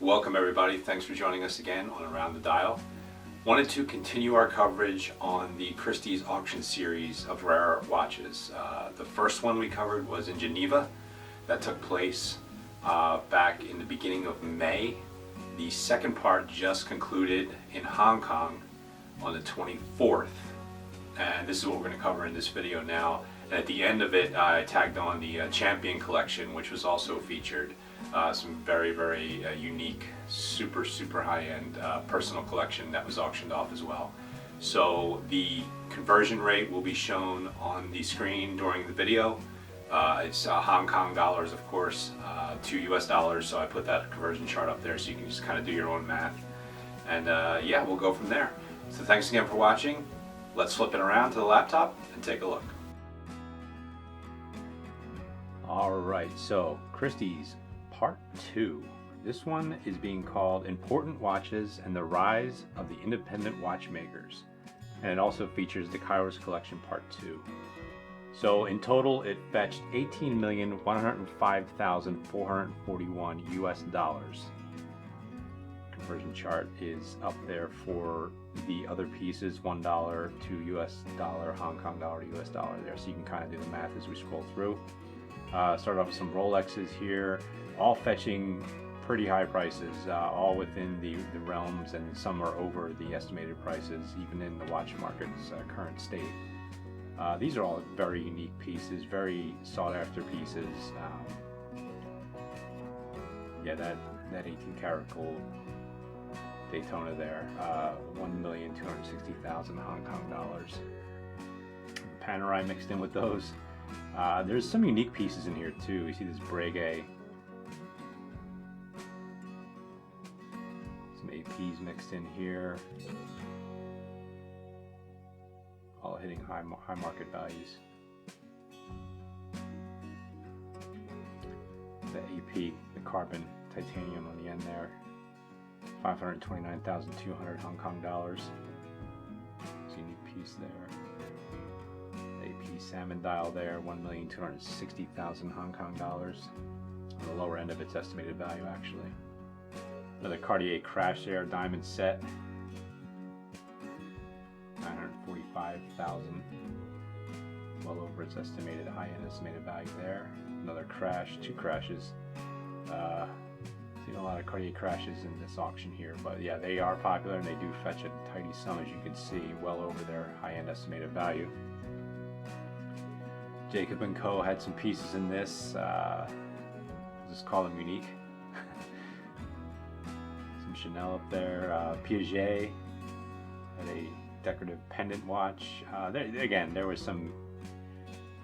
Welcome everybody, thanks for joining us again on Around the Dial. Wanted to continue our coverage on the Christie's auction series of rare watches. The first one we covered was in Geneva. That took place back in the beginning of May. The second part just concluded in Hong Kong on the 24th. And this is what we're going to cover in this video now. And at the end of it, I tagged on the Champion collection, which was also featured. Some very, very unique, super high-end personal collection that was auctioned off as well. So the conversion rate will be shown on the screen during the video. It's Hong Kong dollars, of course, to US dollars. So I put that conversion chart up there so you can just kind of do your own math. And yeah, we'll go from there. So thanks again for watching. Let's flip it around to the laptop and take a look. Alright, so Christie's Part 2. This one is being called Important Watches and the Rise of the Independent Watchmakers. And it also features the Kairos Collection Part 2. So in total it fetched $18,105,441 US dollars. Conversion chart is up there for the other pieces, $1 to US dollar, Hong Kong dollar to US dollar there, so you can kind of do the math as we scroll through. Start off with some Rolexes here, all fetching pretty high prices, all within the realms, and some are over the estimated prices, even in the watch market's current state. These are all very unique pieces, very sought after pieces. Yeah, that 18 karat gold Daytona there, 1,260,000 Hong Kong dollars. Panerai mixed in with those. There's some unique pieces in here too. You see this Breguet, some APs mixed in here, all hitting high market values. The AP, the carbon titanium on the end there, 529,200 Hong Kong dollars. It's a unique piece there. AP salmon dial there, 1,260,000 Hong Kong dollars. On the lower end of its estimated value, actually. Another Cartier crash there, diamond set, 945,000. Well over its estimated high-end estimated value there. Another crash, two crashes. Seen a lot of Cartier crashes in this auction here, but yeah, they are popular and they do fetch a tidy sum, as you can see, well over their high-end estimated value. Jacob & Co. had some pieces in this. I'll just call them unique. Some Chanel up there. Piaget had a decorative pendant watch. There was some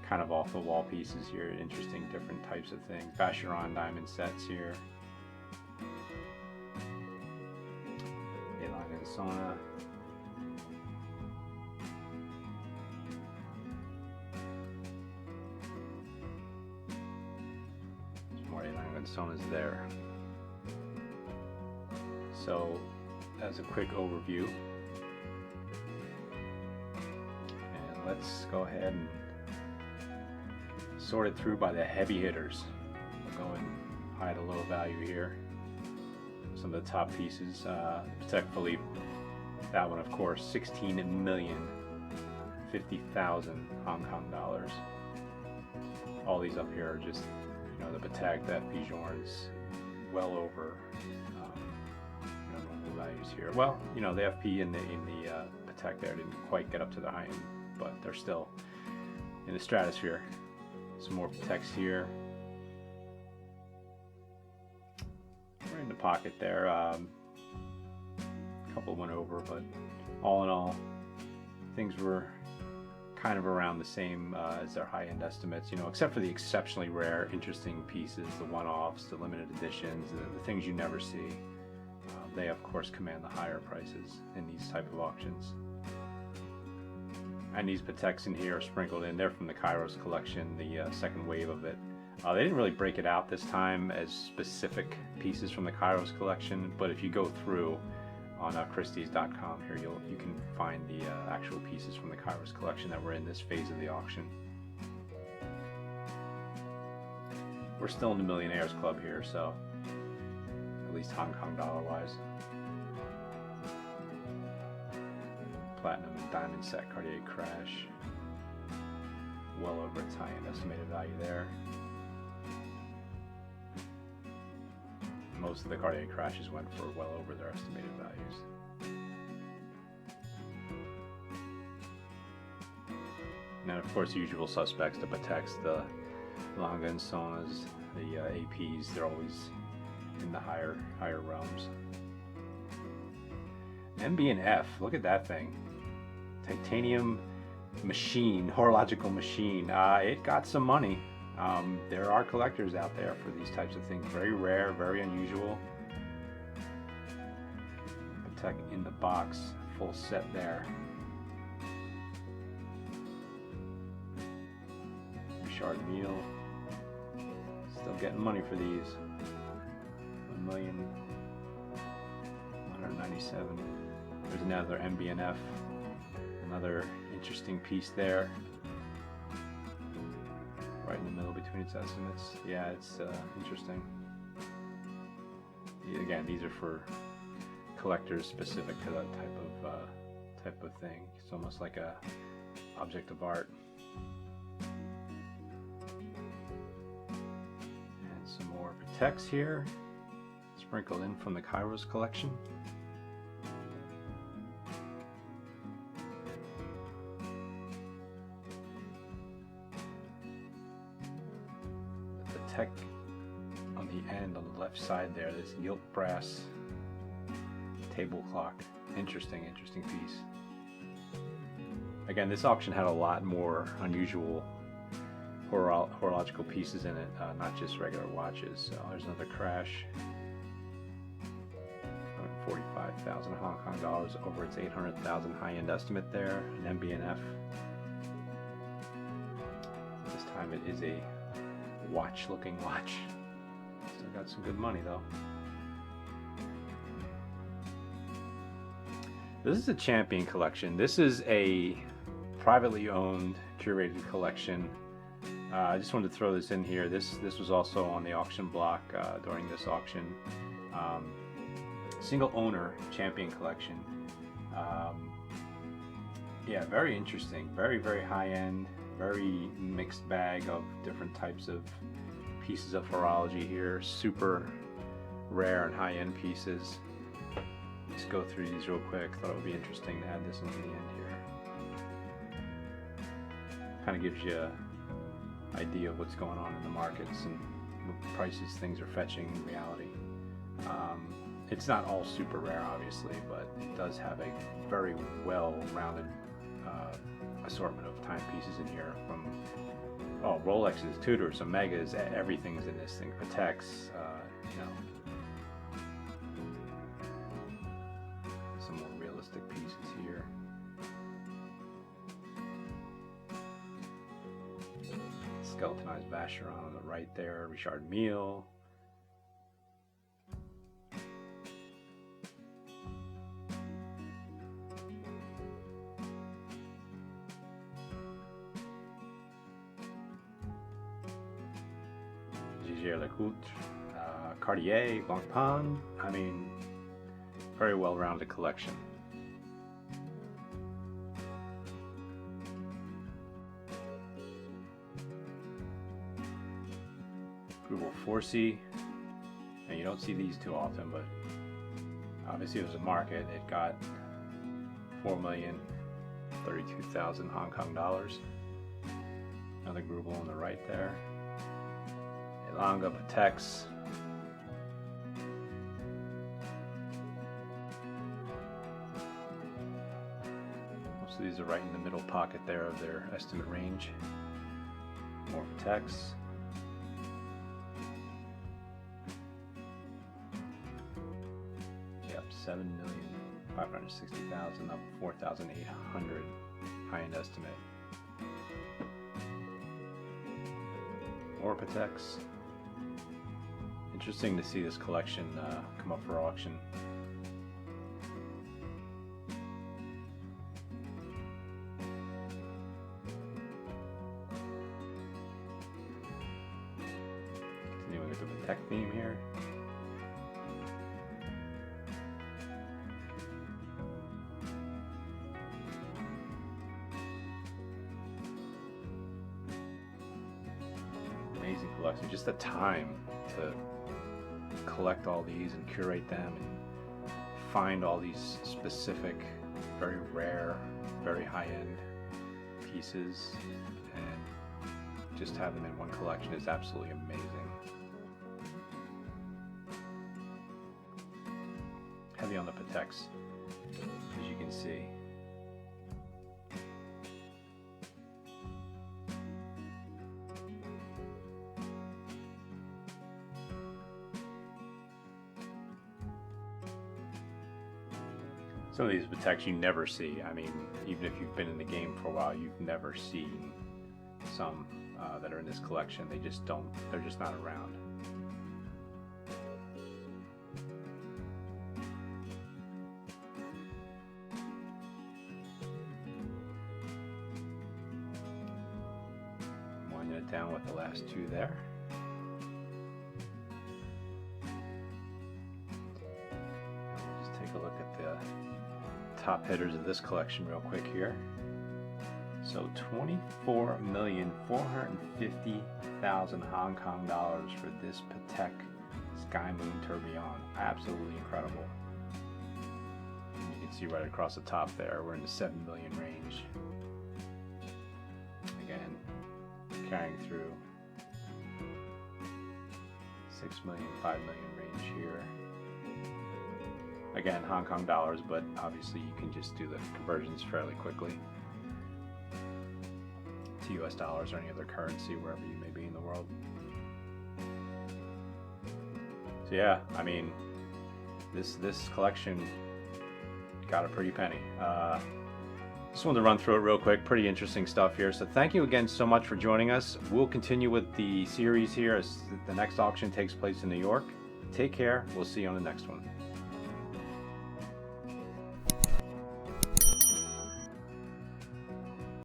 kind of off-the-wall pieces here, interesting different types of things. Vacheron diamond sets here. A-Line and Sona. Sona's there. So as a quick overview, and let's go ahead and sort it through by the heavy hitters. We'll go in high to low value here. Some of the top pieces, Patek Philippe, that one of course, 16,050,000 Hong Kong dollars. All these up here are just, you know, the Patek, the FP Journes, well over normal values here. Well, you know, the FP and the Patek there didn't quite get up to the high end, but they're still in the stratosphere. Some more Pateks here. Right in the pocket there. A couple went over, but all in all, things were kind of around the same as their high-end estimates, you know, except for the exceptionally rare, interesting pieces, the one-offs, the limited editions, the things you never see. They, of course, command the higher prices in these type of auctions. And these Pateks in here are sprinkled in. They're from the Kairos collection, the second wave of it. They didn't really break it out this time as specific pieces from the Kairos collection, but if you go through on CHRISTIE'S.com here, you can find the actual pieces from the Kairos collection that were in this phase of the auction. we're still in the Millionaires Club here, so at least Hong Kong dollar wise. Platinum and diamond set Cartier crash. Well over its high-end estimated value there. Most of the Cartier crashes went for well over their estimated values. And then of course the usual suspects, the Pateks, the Lange and Sonas, the APs, they're always in the higher realms. MB&F, look at that thing. Titanium machine, horological machine. It got some money. There are collectors out there for these types of things. Very rare, very unusual. Patek in the box, full set there. Richard Mille, still getting money for these. 1,197,000. There's another MB&F, another interesting piece there. Right in the middle between its estimates. Yeah, it's interesting. Again, these are for collectors specific to that type of thing. It's almost like a object of art. And some more Pateks here, sprinkled in from the Kairos collection. Patek on the end, on the left side there, this gilt brass table clock. Interesting piece. Again, this auction had a lot more unusual horological pieces in it, not just regular watches. So there's another crash. 145,000 Hong Kong dollars over its 800,000 high-end estimate there. An MB&F. This time it is a watch-looking watch. Still got some good money though. This is a Champion collection. This is a privately owned, curated collection. I just wanted to throw this in here. This was also on the auction block during this auction. Single owner Champion collection. Yeah, very interesting. Very high end. Very mixed bag of different types of pieces of horology here. Super rare and high end pieces. Let's go through these real quick. Thought it would be interesting to add this into the end here. Kind of gives you an idea of what's going on in the markets and what prices things are fetching in reality. It's not all super rare, obviously, but it does have a very well-rounded assortment of timepieces in here, from Rolexes, Tudors, Omegas, everything's in this thing. Pateks, some more realistic pieces here. Skeletonized Vacheron on the right there, Richard Mille. Cartier, Blancpain. I mean, very well-rounded collection. Grubel Forsey, and you don't see these too often, but obviously it was a market. It got 4,032,000 Hong Kong dollars. Another Grubel on the right there. Lange, Pateks. Most of these are right in the middle pocket there of their estimate range. More Pateks. Yep, 7,560,000 up 4,800 high-end estimate. More Pateks. Interesting to see this collection come up for auction. the Patek theme here. Amazing collection. Just the time to collect all these and curate them and find all these specific, very rare, very high-end pieces, and just have them in one collection is absolutely amazing. Heavy on the Pateks, as you can see. Some of these Pateks you never see. I mean, even if you've been in the game for a while, you've never seen some that are in this collection. They just don't, they're just not around. Winding it down with the last two there. Just take a look at the top hitters of this collection real quick here. So 24,450,000 Hong Kong dollars for this Patek Sky Moon Tourbillon. Absolutely incredible. And you can see right across the top there, we're in the 7 million range. Again, carrying through 6 million, 5 million range here. Again, Hong Kong dollars, but obviously you can just do the conversions fairly quickly to US dollars or any other currency wherever you may be in the world. So yeah, I mean, this collection got a pretty penny. Just wanted to run through it real quick. Pretty interesting stuff here. So thank you again so much for joining us. We'll continue with the series here as the next auction takes place in New York. Take care. We'll see you on the next one.